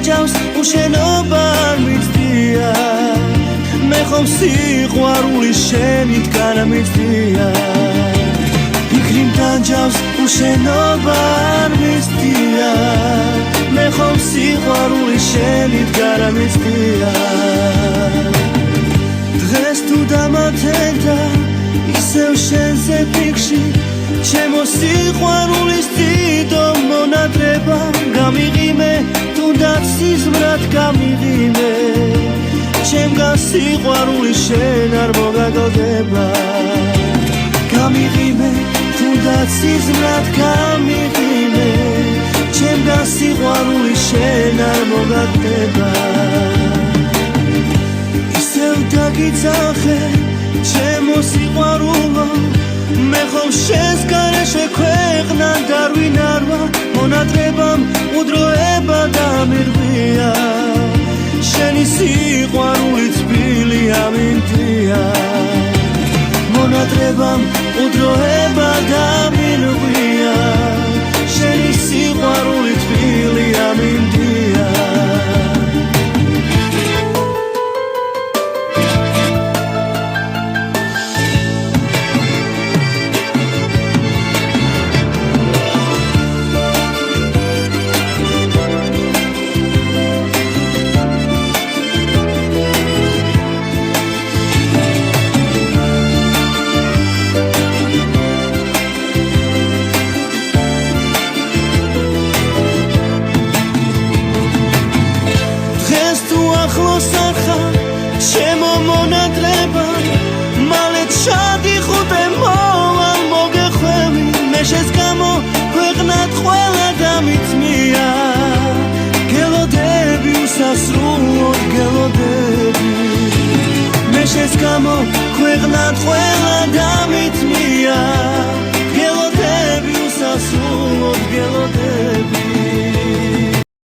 დაჯავს უშენობა არ მიცდია მე ხომ სიყვარული შენით განამიცდია ფიქრიმ დაჯავს უშენობა არ მიცდია მე ხომ სიყვარული შენით განამიცდია დღეს თუ დამათენდა ისევ შენზე ფიქში ჩემო სიყვარულის დიდო მონადრება გამიღიმე თუნდაც სიზმრად გამიღიმე ჩემგან სიყვარული შენ არ მოგაგოდება გამიღიმე თუნდაც სიზმრად გამიღიმე ჩემგან სიყვარული შენ არ მოგაგდება ისევ დაგიძახე ჩემო სიყვარულო მე ხომ შენს გარეშე ქვეყნად არ ვინარვა მონადრებამ უდროება დამირღვია შენი სიყვარული თბილი ამინდია მონადრებამ უდროება დამირღვია შენი სიყვარული თბილი ამინდია შენს გამო ქვეყნად ყველა დამიწმია გელოდები უსასრულოდ გელოდები მე შენს გამო ქვეყნად ყველა დამიწმია გელოდები უსასრულოდ გელოდები